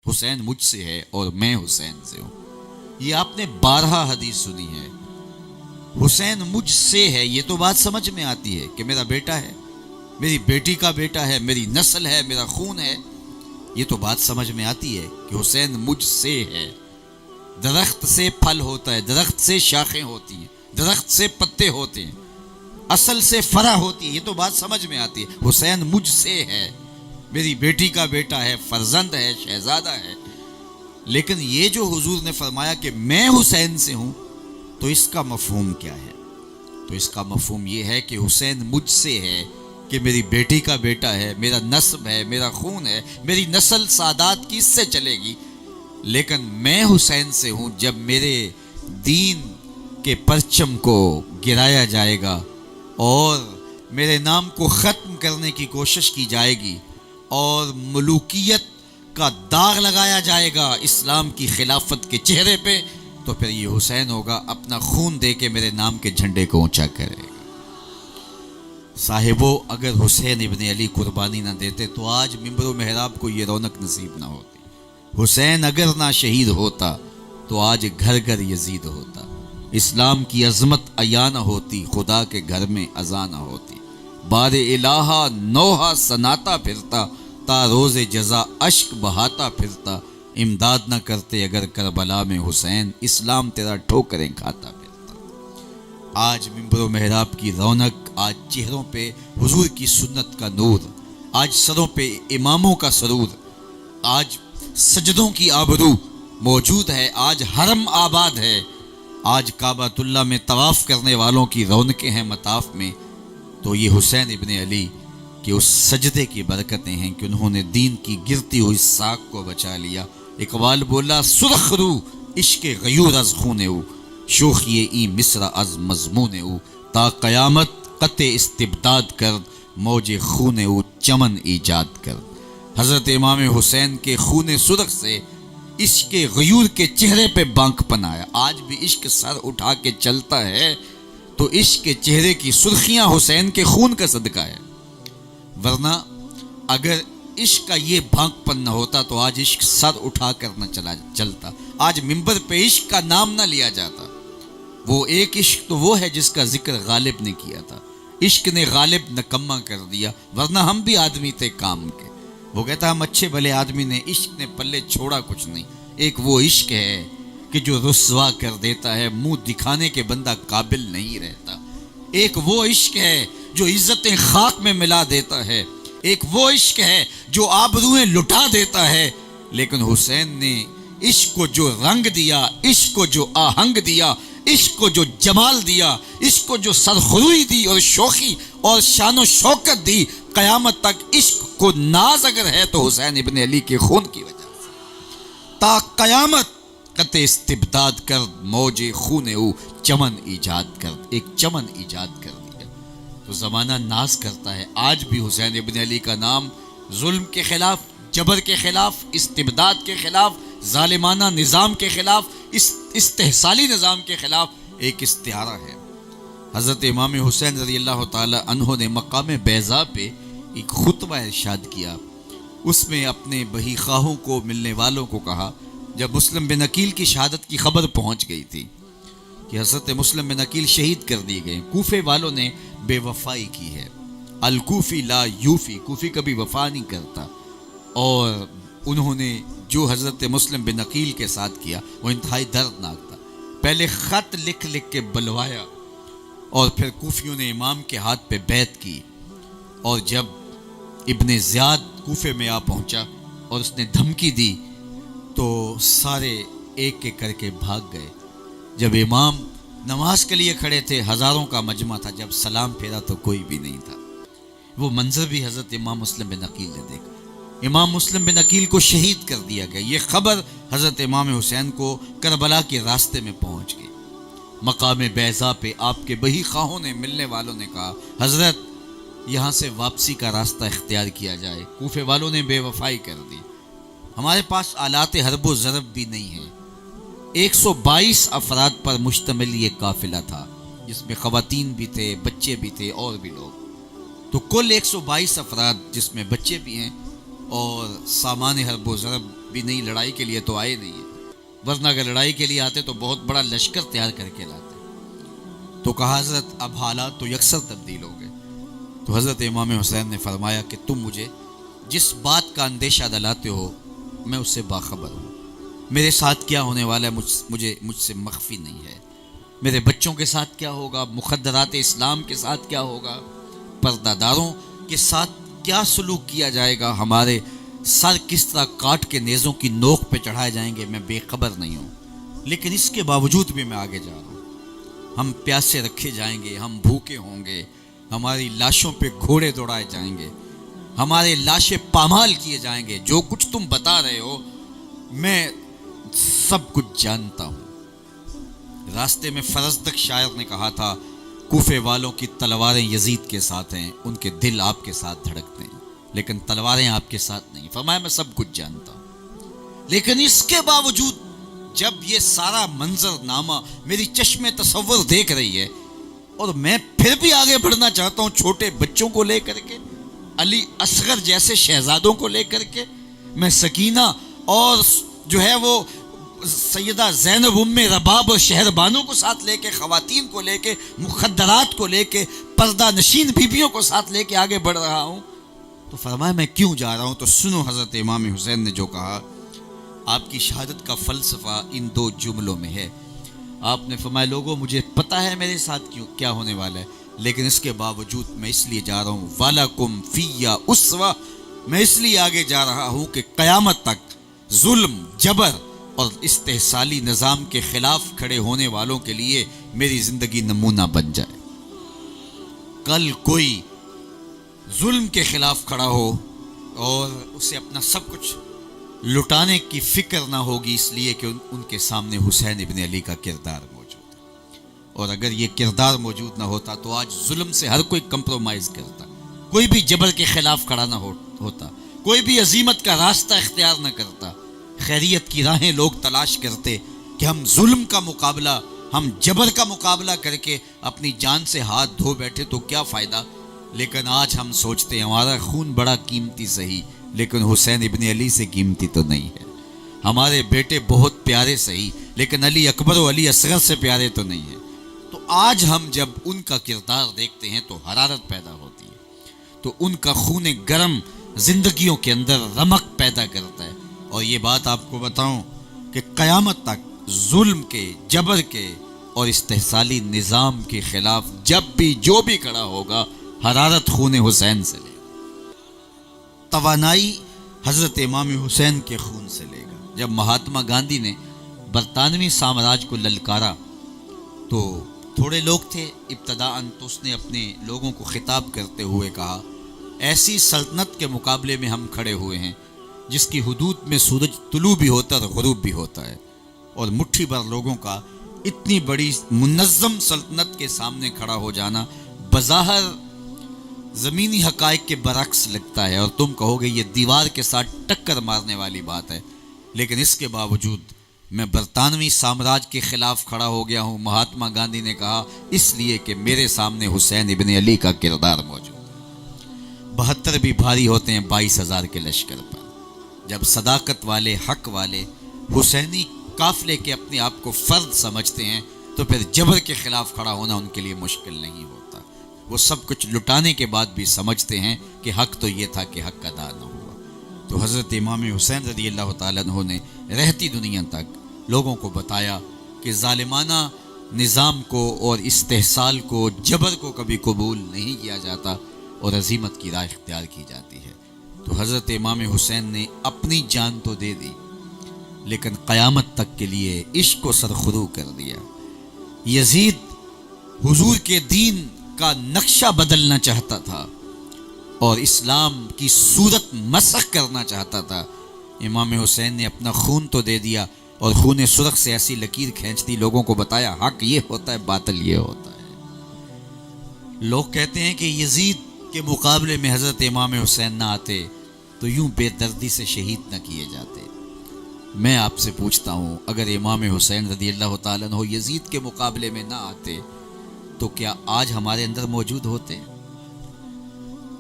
حسین مجھ سے ہے اور میں حسین سے ہوں۔ یہ آپ نے 12 حدیث سنی ہے، حسین مجھ سے ہے، یہ تو بات سمجھ میں آتی ہے کہ میرا بیٹا ہے، میری بیٹی کا بیٹا ہے، میری نسل ہے، میرا خون ہے، یہ تو بات سمجھ میں آتی ہے کہ حسین مجھ سے ہے۔ درخت سے پھل ہوتا ہے، درخت سے شاخیں ہوتی ہیں، درخت سے پتے ہوتے ہیں، اصل سے فرع ہوتی ہے، یہ تو بات سمجھ میں آتی ہے۔ حسین مجھ سے ہے، میری بیٹی کا بیٹا ہے، فرزند ہے، شہزادہ ہے۔ لیکن یہ جو حضور نے فرمایا کہ میں حسین سے ہوں، تو اس کا مفہوم کیا ہے؟ تو اس کا مفہوم یہ ہے کہ حسین مجھ سے ہے کہ میری بیٹی کا بیٹا ہے، میرا نسب ہے، میرا خون ہے، میری نسل سادات کی اس سے چلے گی۔ لیکن میں حسین سے ہوں جب میرے دین کے پرچم کو گرایا جائے گا اور میرے نام کو ختم کرنے کی کوشش کی جائے گی اور ملوکیت کا داغ لگایا جائے گا اسلام کی خلافت کے چہرے پہ، تو پھر یہ حسین ہوگا اپنا خون دے کے میرے نام کے جھنڈے کو اونچا کرے گا۔ صاحبو، اگر حسین ابن علی قربانی نہ دیتے تو آج ممبر و محراب کو یہ رونق نصیب نہ ہوتی۔ حسین اگر نہ شہید ہوتا تو آج گھر گھر یزید ہوتا، اسلام کی عظمت عیاں نہ ہوتی، خدا کے گھر میں اذان نہ ہوتی، بار الہا نوحہ سناتا پھرتا، تا روز جزا اشک بہاتا پھرتا، امداد نہ کرتے اگر کربلا میں حسین، اسلام تیرا ٹھوکریں کھاتا پھرتا۔ آج ممبر و محراب کی رونق، آج چہروں پہ حضور کی سنت کا نور، آج سروں پہ اماموں کا سرور، آج سجدوں کی آبرو موجود ہے، آج حرم آباد ہے، آج کعبۃ اللہ میں طواف کرنے والوں کی رونقیں ہیں مطاف میں، تو یہ حسین ابن علی کہ اس سجدے کی برکتیں ہیں کہ انہوں نے دین کی گرتی ہوئی ساکھ کو بچا لیا۔ اقبال بولا سرخ رو عشق غیور از خون او، شوخی ای مصر از مضمون او، تا قیامت قطع استبداد کر، موج خون او چمن ایجاد کر۔ حضرت امام حسین کے خون سرخ سے عشق غیور کے چہرے پہ بانک پنایا۔ آج بھی عشق سر اٹھا کے چلتا ہے تو عشق کے چہرے کی سرخیاں حسین کے خون کا صدقہ ہے، ورنہ اگر عشق کا یہ بھانک پن نہ ہوتا تو آج عشق سر اٹھا کر نہ چلتا، آج ممبر پہ عشق کا نام نہ لیا جاتا۔ وہ ایک عشق تو وہ ہے جس کا ذکر غالب نے کیا تھا، عشق نے غالب نکما کر دیا، ورنہ ہم بھی آدمی تھے کام کے۔ وہ کہتا ہم اچھے بھلے آدمی نے، عشق نے پلے چھوڑا کچھ نہیں۔ ایک وہ عشق ہے کہ جو رسوا کر دیتا ہے، منہ دکھانے کے بندہ قابل نہیں رہتا۔ ایک وہ عشق ہے جو عزتیں خاک میں ملا دیتا ہے، ایک وہ عشق ہے جو آبروئیں لٹا دیتا ہے۔ لیکن حسین نے عشق کو جو رنگ دیا، عشق کو جو آہنگ دیا، عشق کو جو جمال دیا، عشق کو جو سرخروئی دی اور شوخی اور شان و شوکت دی، قیامت تک عشق کو ناز اگر ہے تو حسین ابن علی کے خون کی وجہ سے۔ تا قیامت قطع استبداد کر، موج خون او چمن ایجاد کر، ایک چمن ایجاد کر دیا۔ تو زمانہ ناز کرتا ہے، آج بھی حسین ابن علی کا نام ظلم کے خلاف، جبر کے خلاف، استبداد کے خلاف، ظالمانہ نظام کے خلاف، استحصالی نظام کے خلاف ایک استعارہ ہے۔ حضرت امام حسین رضی اللہ تعالی عنہ نے مقام بیضا پہ ایک خطبہ ارشاد کیا، اس میں اپنے بہی خواہوں کو، ملنے والوں کو کہا، جب مسلم بن عقیل کی شہادت کی خبر پہنچ گئی تھی کہ حضرت مسلم بن عقیل شہید کر دیے گئے، کوفے والوں نے بے وفائی کی ہے، الکوفی لا یوفی، کوفی کبھی وفا نہیں کرتا، اور انہوں نے جو حضرت مسلم بن عقیل کے ساتھ کیا وہ انتہائی دردناک تھا۔ پہلے خط لکھ لکھ کے بلوایا اور پھر کوفیوں نے امام کے ہاتھ پہ بیعت کی، اور جب ابن زیاد کوفے میں آ پہنچا اور اس نے دھمکی دی تو سارے ایک ایک کر کے بھاگ گئے۔ جب امام نماز کے لیے کھڑے تھے، ہزاروں کا مجمع تھا، جب سلام پھیرا تو کوئی بھی نہیں تھا۔ وہ منظر بھی حضرت امام مسلم بن عقیل نے دیکھا، امام مسلم بن عقیل کو شہید کر دیا گیا۔ یہ خبر حضرت امام حسین کو کربلا کے راستے میں پہنچ گئی۔ مقام بیضا پہ آپ کے بہی خواہوں نے، ملنے والوں نے کہا، حضرت یہاں سے واپسی کا راستہ اختیار کیا جائے، کوفے والوں نے بے وفائی کر دی، ہمارے پاس آلات حرب و ضرب بھی نہیں ہیں۔ 122 افراد پر مشتمل یہ قافلہ تھا، جس میں خواتین بھی تھے، بچے بھی تھے اور بھی لوگ، تو کل 122 افراد جس میں بچے بھی ہیں اور سامان حرب و ضرب ابھی نہیں، لڑائی کے لیے تو آئے نہیں ہیں، ورنہ اگر لڑائی کے لیے آتے تو بہت بڑا لشکر تیار کر کے لاتے۔ تو کہا حضرت اب حالات تو یکسر تبدیل ہو گئے۔ تو حضرت امام حسین نے فرمایا کہ تم مجھے جس بات کا اندیشہ دلاتے ہو میں اس سے باخبر ہوں، میرے ساتھ کیا ہونے والا ہے مجھ سے مخفی نہیں ہے، میرے بچوں کے ساتھ کیا ہوگا، مخدرات اسلام کے ساتھ کیا ہوگا، پردہ داروں کے ساتھ کیا سلوک کیا جائے گا، ہمارے سر کس طرح کاٹ کے نیزوں کی نوک پہ چڑھائے جائیں گے، میں بے خبر نہیں ہوں۔ لیکن اس کے باوجود بھی میں آگے جا رہا ہوں۔ ہم پیاسے رکھے جائیں گے، ہم بھوکے ہوں گے، ہماری لاشوں پہ گھوڑے دوڑائے جائیں گے، ہمارے لاشیں پامال کیے جائیں گے، جو کچھ تم بتا رہے ہو میں سب کچھ جانتا ہوں۔ راستے میں فرزدق شاعر نے کہا تھا کوفے والوں کی تلواریں یزید کے ساتھ ہیں، ان کے دل آپ کے ساتھ دھڑکتے ہیں، لیکن تلواریں آپ کے ساتھ نہیں۔ فرمایا میں سب کچھ جانتا ہوں، لیکن اس کے باوجود جب یہ سارا منظر نامہ میری چشم تصور دیکھ رہی ہے اور میں پھر بھی آگے بڑھنا چاہتا ہوں، چھوٹے بچوں کو لے کر کے، علی اصغر جیسے شہزادوں کو لے کر کے، میں سکینہ اور جو ہے وہ سیدہ زینب ام رباب اور شہر بانوں کو ساتھ لے کے، خواتین کو لے کے، مخدرات کو لے کے، پردہ نشین بیبیوں کو ساتھ لے کے آگے بڑھ رہا ہوں، تو فرمایا میں کیوں جا رہا ہوں؟ تو سنو حضرت امام حسین نے جو کہا۔ آپ کی شہادت کا فلسفہ ان دو جملوں میں ہے۔ آپ نے فرمایا لوگوں مجھے پتہ ہے میرے ساتھ کیا ہونے والا ہے، لیکن اس کے باوجود میں اس لیے جا رہا ہوں، وَلَكُمْ فِيَّ أُسْوَةٌ، میں اس لیے آگے جا رہا ہوں کہ قیامت تک ظلم، جبر اور استحصالی نظام کے خلاف کھڑے ہونے والوں کے لیے میری زندگی نمونہ بن جائے۔ کل کوئی ظلم کے خلاف کھڑا ہو اور اسے اپنا سب کچھ لٹانے کی فکر نہ ہوگی، اس لیے کہ ان کے سامنے حسین ابن علی کا کردار موجود ہے، اور اگر یہ کردار موجود نہ ہوتا تو آج ظلم سے ہر کوئی کمپرومائز کرتا، کوئی بھی جبر کے خلاف کھڑا نہ ہوتا، کوئی بھی عزیمت کا راستہ اختیار نہ کرتا، خیریت کی راہیں لوگ تلاش کرتے کہ ہم ظلم کا مقابلہ، ہم جبر کا مقابلہ کر کے اپنی جان سے ہاتھ دھو بیٹھے تو کیا فائدہ۔ لیکن آج ہم سوچتے ہیں ہمارا خون بڑا قیمتی صحیح، لیکن حسین ابن علی سے قیمتی تو نہیں ہے، ہمارے بیٹے بہت پیارے صحیح، لیکن علی اکبر و علی اصغر سے پیارے تو نہیں ہیں۔ تو آج ہم جب ان کا کردار دیکھتے ہیں تو حرارت پیدا ہوتی ہے، تو ان کا خون گرم زندگیوں کے اندر رمق پیدا کرتا ہے۔ اور یہ بات آپ کو بتاؤں کہ قیامت تک ظلم کے، جبر کے اور استحصالی نظام کے خلاف جب بھی جو بھی کھڑا ہوگا حرارت خون حسین سے لے گا، توانائی حضرت امام حسین کے خون سے لے گا۔ جب مہاتما گاندھی نے برطانوی سامراج کو للکارا تو تھوڑے لوگ تھے ابتداءً، تو اس نے اپنے لوگوں کو خطاب کرتے ہوئے کہا ایسی سلطنت کے مقابلے میں ہم کھڑے ہوئے ہیں جس کی حدود میں سورج طلوع بھی ہوتا ہے اور غروب بھی ہوتا ہے، اور مٹھی بھر لوگوں کا اتنی بڑی منظم سلطنت کے سامنے کھڑا ہو جانا بظاہر زمینی حقائق کے برعکس لگتا ہے، اور تم کہو گے یہ دیوار کے ساتھ ٹکر مارنے والی بات ہے، لیکن اس کے باوجود میں برطانوی سامراج کے خلاف کھڑا ہو گیا ہوں۔ مہاتما گاندھی نے کہا اس لیے کہ میرے سامنے حسین ابن علی کا کردار موجود ہے۔ 72 بھی بھاری ہوتے ہیں 22,000 کے لشکر پر۔ جب صداقت والے، حق والے حسینی قافلے کے اپنے آپ کو فرد سمجھتے ہیں تو پھر جبر کے خلاف کھڑا ہونا ان کے لیے مشکل نہیں ہوتا۔ وہ سب کچھ لٹانے کے بعد بھی سمجھتے ہیں کہ حق تو یہ تھا کہ حق ادا نہ ہوا۔ تو حضرت امام حسین رضی اللہ تعالیٰ عنہ نے رہتی دنیا تک لوگوں کو بتایا کہ ظالمانہ نظام کو اور استحصال کو، جبر کو کبھی قبول نہیں کیا جاتا اور عزیمت کی راہ اختیار کی جاتی ہے۔ تو حضرت امام حسین نے اپنی جان تو دے دی، لیکن قیامت تک کے لیے عشق کو سرخرو کر دیا۔ یزید حضور کے دین کا نقشہ بدلنا چاہتا تھا اور اسلام کی صورت مسخ کرنا چاہتا تھا۔ امام حسین نے اپنا خون تو دے دیا اور خون سرخ سے ایسی لکیر کھینچ دی، لوگوں کو بتایا حق یہ ہوتا ہے، باطل یہ ہوتا ہے۔ لوگ کہتے ہیں کہ یزید کے مقابلے میں حضرت امام حسین نہ آتے تو یوں بے دردی سے شہید نہ کیے جاتے۔ میں آپ سے پوچھتا ہوں اگر امام حسین رضی اللہ تعالیٰ عنہ یزید کے مقابلے میں نہ آتے تو کیا آج ہمارے اندر موجود ہوتے؟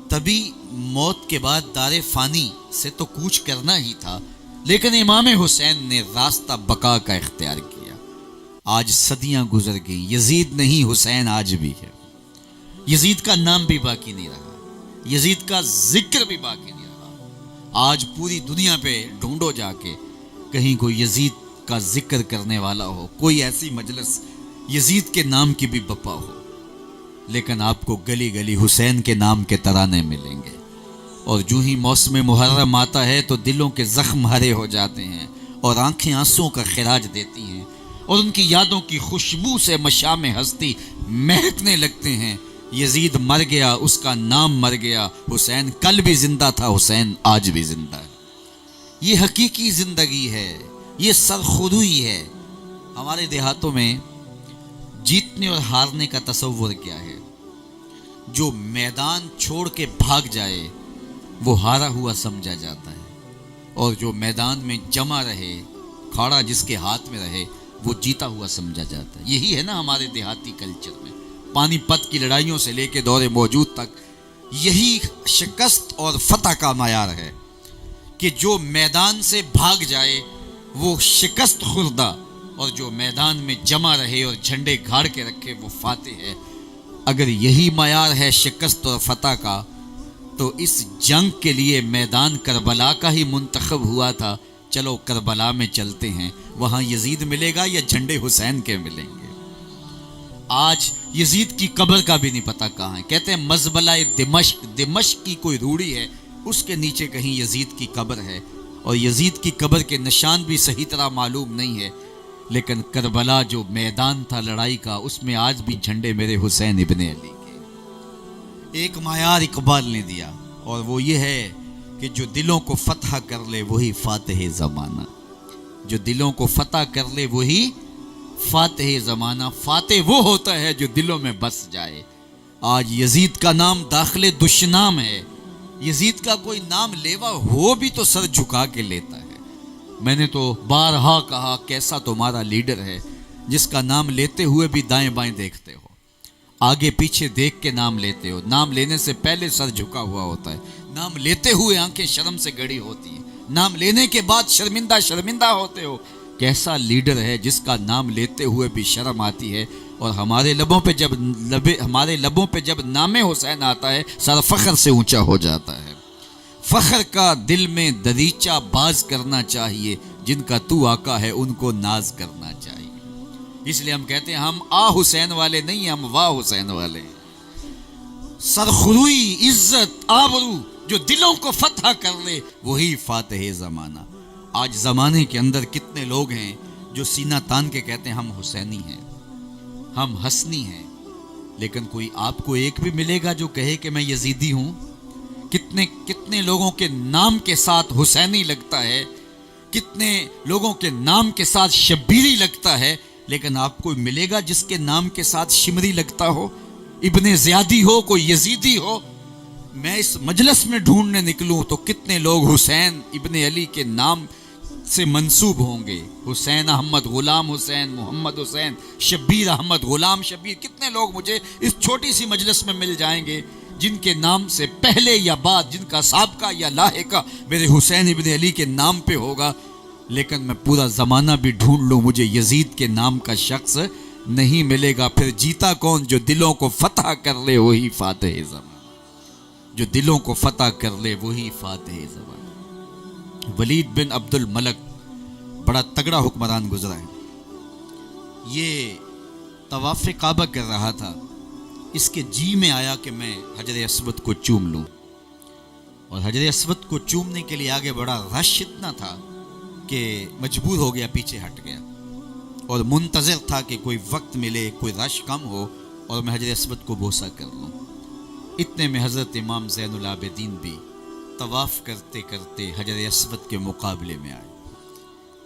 تبھی موت کے بعد دار فانی سے تو کوچ کرنا ہی تھا، لیکن امام حسین نے راستہ بقا کا اختیار کیا. آج صدیاں گزر گئیں، یزید نہیں حسین آج بھی ہے. یزید کا نام بھی باقی نہیں رہا، یزید کا ذکر بھی باقی نہیں رہا. آج پوری دنیا پہ ڈھونڈو جا کے کہیں کوئی یزید کا ذکر کرنے والا ہو، کوئی ایسی مجلس یزید کے نام کی بھی بپا ہو، لیکن آپ کو گلی گلی حسین کے نام کے ترانے ملیں گے. اور جو ہی موسم محرم آتا ہے تو دلوں کے زخم ہرے ہو جاتے ہیں اور آنکھیں آنسوں کا خراج دیتی ہیں، اور ان کی یادوں کی خوشبو سے مشام ہستی مہکنے لگتے ہیں. یزید مر گیا، اس کا نام مر گیا، حسین کل بھی زندہ تھا، حسین آج بھی زندہ ہے. یہ حقیقی زندگی ہے، یہ سرخروئی ہے. ہمارے دیہاتوں میں جیتنے اور ہارنے کا تصور کیا ہے؟ جو میدان چھوڑ کے بھاگ جائے وہ ہارا ہوا سمجھا جاتا ہے، اور جو میدان میں جمع رہے، کھاڑا جس کے ہاتھ میں رہے، وہ جیتا ہوا سمجھا جاتا ہے. یہی ہے نا ہمارے دیہاتی کلچر میں، پانی پت کی لڑائیوں سے لے کے دور موجود تک یہی شکست اور فتح کا معیار ہے کہ جو میدان سے بھاگ جائے وہ شکست خوردہ، اور جو میدان میں جمع رہے اور جھنڈے گھاڑ کے رکھے وہ فاتح ہے. اگر یہی معیار ہے شکست اور فتح کا، تو اس جنگ کے لیے میدان کربلا کا ہی منتخب ہوا تھا. چلو کربلا میں چلتے ہیں، وہاں یزید ملے گا یا جھنڈے حسین کے ملیں گے. آج یزید کی قبر کا بھی نہیں پتہ کہاں ہے. کہتے ہیں مزبلہ دمشق کی کوئی روڑی ہے، اس کے نیچے کہیں یزید کی قبر ہے، اور یزید کی قبر کے نشان بھی صحیح طرح معلوم نہیں ہے. لیکن کربلا جو میدان تھا لڑائی کا، اس میں آج بھی جھنڈے میرے حسین ابن علی کے. ایک معیار اقبال نے دیا، اور وہ یہ ہے کہ جو دلوں کو فتح کر لے وہی فاتح زمانہ. جو دلوں کو فتح کر لے وہی فاتح زمانہ. فاتح وہ ہوتا ہے جو دلوں میں بس جائے. آج یزید کا نام داخل دشنام ہے. یزید کا کوئی نام لیوا ہو بھی تو سر جھکا کے لیتا ہے. میں نے تو بارہا کہا کیسا تمہارا لیڈر ہے جس کا نام لیتے ہوئے بھی دائیں بائیں دیکھتے ہو، آگے پیچھے دیکھ کے نام لیتے ہو. نام لینے سے پہلے سر جھکا ہوا ہوتا ہے، نام لیتے ہوئے آنکھیں شرم سے گڑی ہوتی ہیں، نام لینے کے بعد شرمندہ ہوتے ہو. کیسا لیڈر ہے جس کا نام لیتے ہوئے بھی شرم آتی ہے. اور ہمارے لبوں پہ جب نام حسین آتا ہے سر فخر سے اونچا ہو جاتا ہے. فخر کا دل میں دریچہ باز کرنا چاہیے، جن کا تو آقا ہے ان کو ناز کرنا چاہیے. اس لیے ہم کہتے ہیں ہم آ حسین والے نہیں، ہم واہ حسین والے. سرخروئی، عزت، آبرو جو دلوں کو فتح کر لے وہی فاتح زمانہ. آج زمانے کے اندر کتنے لوگ ہیں جو سینہ تان کے کہتے ہیں ہم حسینی ہیں، ہم حسنی ہیں، لیکن کوئی آپ کو ایک بھی ملے گا جو کہے کہ میں یزیدی ہوں؟ کتنے لوگوں کے نام کے ساتھ حسینی لگتا ہے، کتنے لوگوں کے نام کے ساتھ شبیری لگتا ہے، لیکن آپ کو ملے گا جس کے نام کے ساتھ شمری لگتا ہو، ابن زیادی ہو، کوئی یزیدی ہو؟ میں اس مجلس میں ڈھونڈنے نکلوں تو کتنے لوگ حسین ابن علی کے نام سے منسوب ہوں گے. حسین احمد، غلام حسین، محمد حسین، شبیر احمد، غلام شبیر. کتنے لوگ مجھے اس چھوٹی سی مجلس میں مل جائیں گے جن کے نام سے پہلے یا بعد، جن کا سابقہ یا لاحقہ میرے حسین ابن علی کے نام پہ ہوگا. لیکن میں پورا زمانہ بھی ڈھونڈ لوں، مجھے یزید کے نام کا شخص نہیں ملے گا. پھر جیتا کون؟ جو دلوں کو فتح کر لے وہی فاتح زمانہ. جو دلوں کو فتح کر لے وہی فاتح زمانہ. ولید بن عبد الملک بڑا تگڑا حکمران گزرا ہے. یہ طواف کعبہ کر رہا تھا، اس کے جی میں آیا کہ میں حجر اسود کو چوم لوں، اور حجر اسود کو چومنے کے لیے آگے بڑا رش اتنا تھا کہ مجبور ہو گیا، پیچھے ہٹ گیا، اور منتظر تھا کہ کوئی وقت ملے، کوئی رش کم ہو اور میں حجر اسود کو بوسہ کر لوں. اتنے میں حضرت امام زین العابدین بھی طواف کرتے کرتے حجر اسود کے مقابلے میں آئے.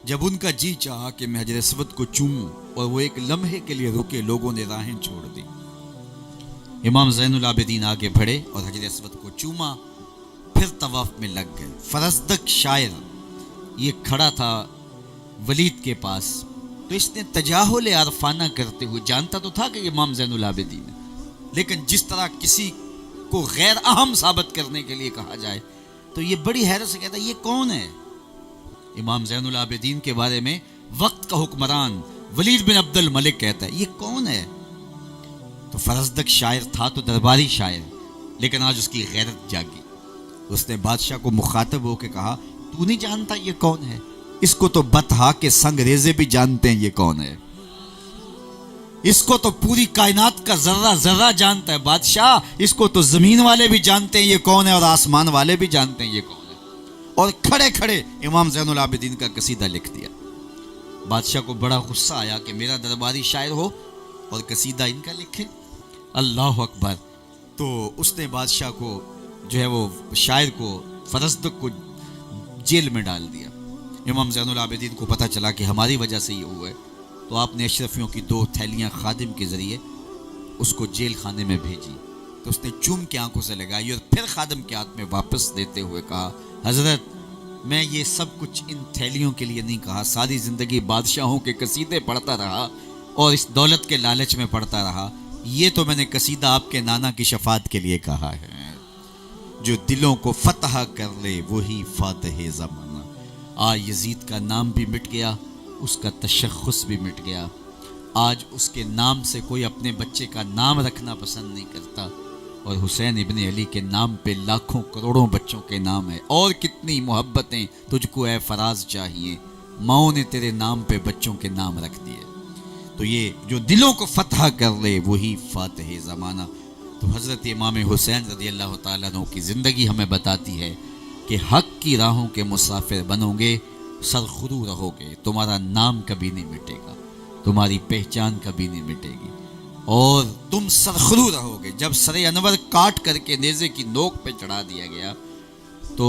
جب ان کا جی چاہا کہ میں حجر اسود کو چوموں اور وہ ایک لمحے کے لیے رکے، لوگوں نے راہیں چھوڑ دی. امام زین العابدین آگے بڑھے اور حجر اسود کو چوما، پھر طواف میں لگ گئے. فرزدق شاعر یہ کھڑا تھا ولید کے پاس، تو اس نے تجاہل عرفانہ کرتے ہوئے، جانتا تو تھا کہ امام زین العابدین ہے، لیکن جس طرح کسی کو غیر اہم ثابت کرنے کے لیے کہا جائے تو یہ بڑی حیرت سے کہتا ہے یہ کون ہے؟ امام زین العابدین کے بارے میں وقت کا حکمران ولید بن عبد الملک کہتا ہے یہ کون ہے؟ تو فرزدق شاعر تھا تو درباری شاعر، لیکن آج اس کی غیرت جاگی. اس نے بادشاہ کو مخاطب ہو کے کہا تو نہیں جانتا یہ کون ہے؟ اس کو تو بطحا کے سنگ ریزے بھی جانتے ہیں یہ کون ہے. اس کو تو پوری کائنات کا ذرہ ذرہ جانتا ہے بادشاہ، اس کو تو زمین والے بھی جانتے ہیں یہ کون ہے، اور آسمان والے بھی جانتے ہیں یہ کون ہے. اور کھڑے کھڑے امام زین العابدین کا قصیدہ لکھ دیا. بادشاہ کو بڑا غصہ آیا کہ میرا درباری شاعر ہو اور قصیدہ ان کا لکھے. اللہ اکبر. تو اس نے بادشاہ کو جو ہے وہ شاعر کو فرزدق کو جیل میں ڈال دیا. امام زین العابدین کو پتہ چلا کہ ہماری وجہ سے یہ ہوا ہے، تو آپ نے اشرفیوں کی 2 تھیلیاں خادم کے ذریعے اس کو جیل خانے میں بھیجی. تو اس نے چوم کے آنکھوں سے لگائی اور پھر خادم کے ہاتھ میں واپس دیتے ہوئے کہا حضرت میں یہ سب کچھ ان تھیلیوں کے لیے نہیں کہا، ساری زندگی بادشاہوں کے قصیدے پڑھتا رہا اور اس دولت کے لالچ میں پڑھتا رہا. یہ تو میں نے قصیدہ آپ کے نانا کی شفاعت کے لیے کہا ہے. جو دلوں کو فتح کر لے وہی فاتح زمانہ. یزید کا نام بھی مٹ گیا، اس کا تشخص بھی مٹ گیا. آج اس کے نام سے کوئی اپنے بچے کا نام رکھنا پسند نہیں کرتا، اور حسین ابن علی کے نام پہ لاکھوں کروڑوں بچوں کے نام ہے. اور کتنی محبتیں تجھ کو اے فراز چاہیے، ماؤں نے تیرے نام پہ بچوں کے نام رکھ دیے. تو یہ جو دلوں کو فتح کر لے وہی فاتح زمانہ. تو حضرت امام حسین رضی اللہ تعالیٰ عنہ کی زندگی ہمیں بتاتی ہے کہ حق کی راہوں کے مسافر بنو گے، سرخرو رہو گے، تمہارا نام کبھی نہیں مٹے گا، تمہاری پہچان کبھی نہیں مٹے گی، اور تم سرخرو رہو گے. جب سر انور کاٹ کر کے نیزے کی نوک پہ چڑھا دیا گیا تو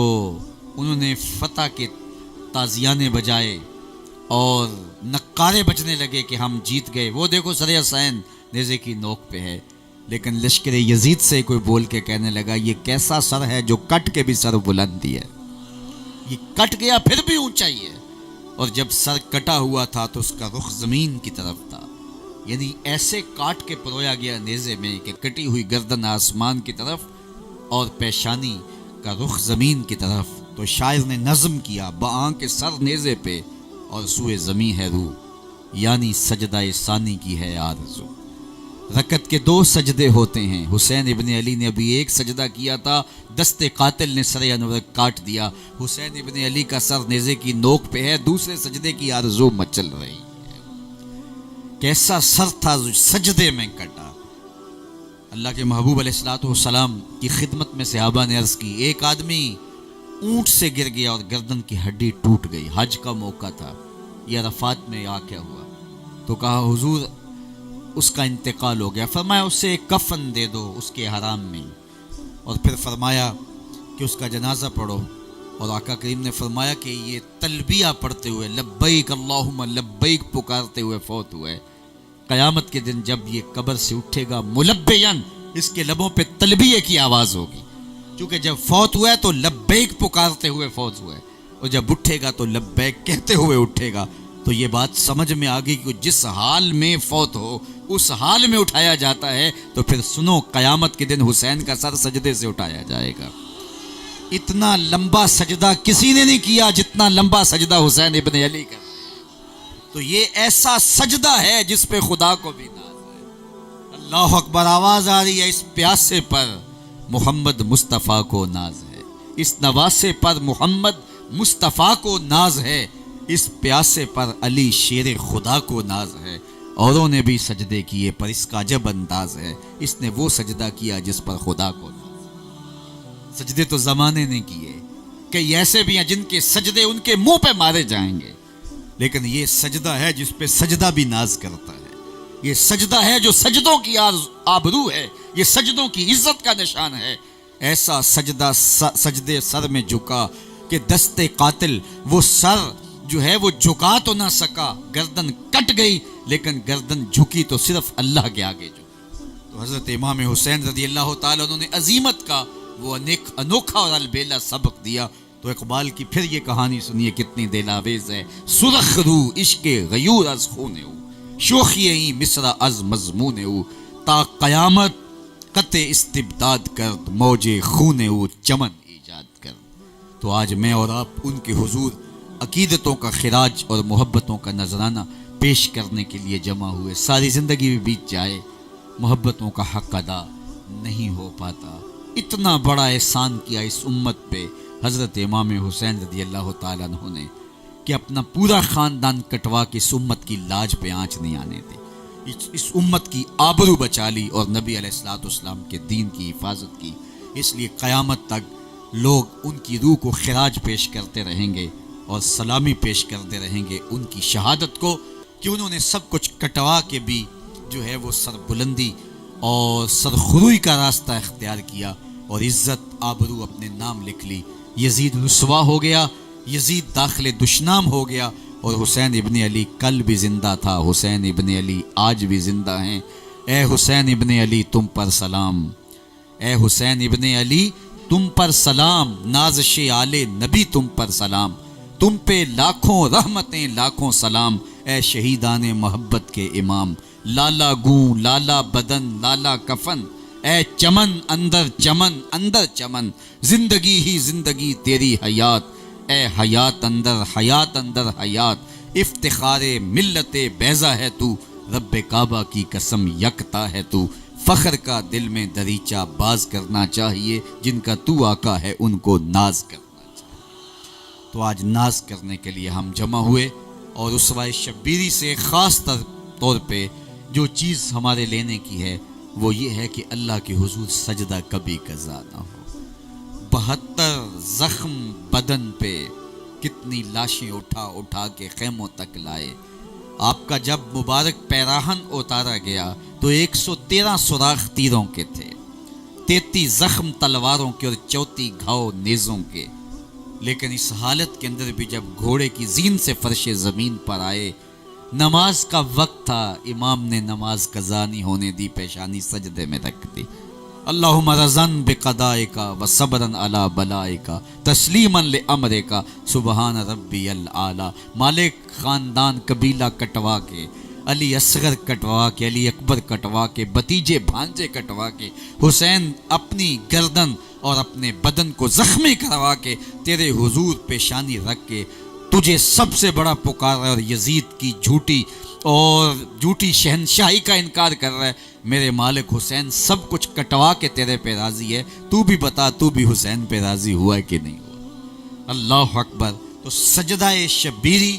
انہوں نے فتح کے تازیانے بجائے اور نقارے بجنے لگے کہ ہم جیت گئے. وہ دیکھو سر حسین نیزے کی نوک پہ ہے. لیکن لشکر یزید سے کوئی بول کے کہنے لگا یہ کیسا سر ہے جو کٹ کے بھی سر بلندی ہے، یہ کٹ گیا پھر بھی اونچائی ہے. اور جب سر کٹا ہوا تھا تو اس کا رخ زمین کی طرف تھا، یعنی ایسے کاٹ کے پرویا گیا نیزے میں کہ کٹی ہوئی گردن آسمان کی طرف اور پیشانی کا رخ زمین کی طرف. تو شاعر نے نظم کیا بآں کے سر نیزے پہ اور سوئے زمین ہے روح، یعنی سجدہ ثانی کی ہے آرزو. رکعت کے 2 سجدے ہوتے ہیں. حسین ابن علی نے ابھی ایک سجدہ کیا تھا، دست قاتل نے سر انور کاٹ دیا. حسین ابن علی کا سر نیزے کی نوک پہ ہے، دوسرے سجدے کی آرزو مچل رہی ہے. کیسا سر تھا جو سجدے میں کٹا. اللہ کے محبوب علیہ الصلوۃ والسلام کی خدمت میں صحابہ نے عرض کی ایک آدمی اونٹ سے گر گیا اور گردن کی ہڈی ٹوٹ گئی. حج کا موقع تھا، یہ عرفات میں واقعہ ہوا. تو کہا حضور اس کا انتقال ہو گیا. فرمایا اسے ایک کفن دے دو اس کے حرام میں، اور پھر فرمایا کہ اس کا جنازہ پڑھو. اور آقا کریم نے فرمایا کہ یہ تلبیہ پڑھتے ہوئے لبیک اللہم لبیک پکارتے ہوئے فوت ہوئے. قیامت کے دن جب یہ قبر سے اٹھے گا ملبین، اس کے لبوں پہ تلبیہ کی آواز ہوگی، کیونکہ جب فوت ہوا ہے تو لبیک پکارتے ہوئے فوت ہوئے، اور جب اٹھے گا تو لبیک کہتے ہوئے اٹھے گا. تو یہ بات سمجھ میں آ گئی کہ جس حال میں فوت ہو اس حال میں اٹھایا جاتا ہے. تو پھر سنو قیامت کے دن حسین کا سر سجدے سے اٹھایا جائے گا. اتنا لمبا سجدہ کسی نے نہیں کیا جتنا لمبا سجدہ حسین ابن علی کا. تو یہ ایسا سجدہ ہے جس پہ خدا کو بھی ناز ہے. اللہ اکبر. آواز آ رہی ہے اس پیاسے پر محمد مصطفیٰ کو ناز ہے، اس نواسے پر محمد مصطفیٰ کو ناز ہے، اس پیاسے پر علی شیر خدا کو ناز ہے. اوروں نے بھی سجدے کیے پر اس کا عجب انداز ہے، اس نے وہ سجدہ کیا جس پر خدا کو ناز. سجدے تو زمانے نے کیے، کئی ایسے بھی ہیں جن کے سجدے ان کے منہ پہ مارے جائیں گے، لیکن یہ سجدہ ہے جس پہ سجدہ بھی ناز کرتا ہے. یہ سجدہ ہے جو سجدوں کی آبرو ہے، یہ سجدوں کی عزت کا نشان ہے. ایسا سجدہ سجدے سر میں جھکا کہ دست قاتل وہ سر جو ہے وہ جھکا تو نہ سکا، گردن کٹ گئی لیکن گردن جھکی تو صرف اللہ کے آگے جھکی. تو حضرت امام حسین رضی اللہ تعالیٰ عنہ نے عظیمت کا وہ انوکھا اور البیلا سبق دیا. تو اقبال کی پھر یہ کہانی سنیے کتنی دلاویز ہے. سرخ رو عشق غیور از خون او، شوخی ای مصرع از مضمون او، تا قیامت قطع استبداد کرد موج خون او چمن ایجاد کرد. تو آج میں اور آپ ان کے حضور عقیدتوں کا خراج اور محبتوں کا نذرانہ پیش کرنے کے لیے جمع ہوئے. ساری زندگی بھی بیت جائے محبتوں کا حق ادا نہیں ہو پاتا. اتنا بڑا احسان کیا اس امت پہ حضرت امام حسین رضی اللہ تعالیٰ عنہ نے کہ اپنا پورا خاندان کٹوا کے اس امت کی لاج پہ آنچ نہیں آنے دی. اس امت کی آبرو بچا لی اور نبی علیہ الصلوۃ والسلام کے دین کی حفاظت کی. اس لیے قیامت تک لوگ ان کی روح کو خراج پیش کرتے رہیں گے اور سلامی پیش کرتے رہیں گے ان کی شہادت کو کہ انہوں نے سب کچھ کٹوا کے بھی جو ہے وہ سر بلندی اور سرخروئی کا راستہ اختیار کیا اور عزت آبرو اپنے نام لکھ لی. یزید رسوا ہو گیا, یزید داخل دشنام ہو گیا, اور حسین ابن علی کل بھی زندہ تھا, حسین ابن علی آج بھی زندہ ہیں. اے حسین ابن علی تم پر سلام, اے حسین ابن علی تم پر سلام, نازش آل نبی تم پر سلام, تم پہ لاکھوں رحمتیں لاکھوں سلام, اے شہیدان محبت کے امام. لالا گوں لالا بدن لالا کفن, اے چمن اندر چمن, زندگی ہی زندگی تیری حیات, اے حیات اندر حیات, افتخار ملت بیضا ہے تو, رب کعبہ کی قسم یکتا ہے تو, فخر کا دل میں دریچہ باز کرنا چاہیے, جن کا تو آقا ہے ان کو ناز کرنا چاہیے. تو آج ناز کرنے کے لیے ہم جمع ہوئے اور اسوہ شبیری سے خاص طور پہ جو چیز ہمارے لینے کی ہے وہ یہ ہے کہ اللہ کے حضور سجدہ کبھی قضا نہ ہو. 72 زخم بدن پہ کتنی لاشیں اٹھا کے خیموں تک لائے. آپ کا جب مبارک پیراہن اتارا گیا تو 113 سوراخ تیروں کے تھے, 33 زخم تلواروں کے اور 34 گھاؤ نیزوں کے. لیکن اس حالت کے اندر بھی جب گھوڑے کی زین سے فرش زمین پر آئے, نماز کا وقت تھا, امام نے نماز قضا نہیں ہونے دی, پیشانی سجدے میں رکھ دی. اللہم رضن بقضائک و صبرن علی بلائک تسلیما لامرک سبحان ربی الاعلی. مالک خاندان قبیلہ کٹوا کے, علی اصغر کٹوا کے, علی اکبر کٹوا کے, بتیجے بھانجے کٹوا کے, حسین اپنی گردن اور اپنے بدن کو زخمی کروا کے تیرے حضور پیشانی رکھ کے تجھے سب سے بڑا پکار رہا ہے, اور یزید کی جھوٹی شہنشاہی کا انکار کر رہا ہے. میرے مالک حسین سب کچھ کٹوا کے تیرے پہ راضی ہے, تو بھی بتا تو بھی حسین پہ راضی ہوا ہے کہ نہیں ہوا. اللہ اکبر. تو سجدہ شبیری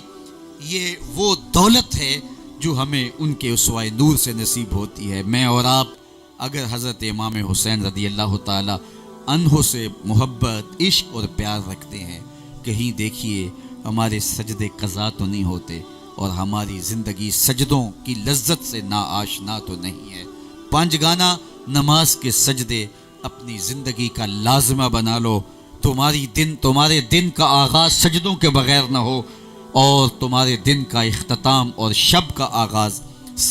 یہ وہ دولت ہے جو ہمیں ان کے اسوہ نور سے نصیب ہوتی ہے. میں اور آپ اگر حضرت امام حسین رضی اللہ تعالی عنہ سے محبت, عشق اور پیار رکھتے ہیں, کہیں دیکھیے ہمارے سجدے قضا تو نہیں ہوتے اور ہماری زندگی سجدوں کی لذت سے ناآشنا تو نہیں ہے. 5 گانا نماز کے سجدے اپنی زندگی کا لازمہ بنا لو. تمہارے دن کا آغاز سجدوں کے بغیر نہ ہو, اور تمہارے دن کا اختتام اور شب کا آغاز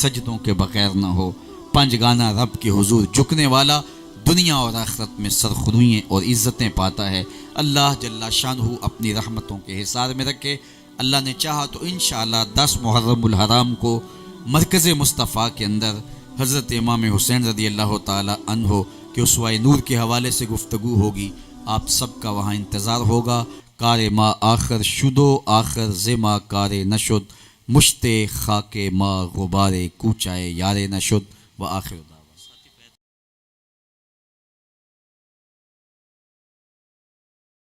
سجدوں کے بغیر نہ ہو. 5 گانا رب کے حضور جھکنے والا دنیا اور آخرت میں سرخروئیں اور عزتیں پاتا ہے. اللہ جل شانہ اپنی رحمتوں کے حصار میں رکھے. اللہ نے چاہا تو انشاءاللہ 10 محرم الحرام کو مرکز مصطفیٰ کے اندر حضرت امام حسین رضی اللہ تعالی عنہ کے اسوہ نور کے حوالے سے گفتگو ہوگی. آپ سب کا وہاں انتظار ہوگا. کار ما آخر شدو آخر زما کار نشد, مشت خاک ما غبار کوچائے یار نشد. و آخر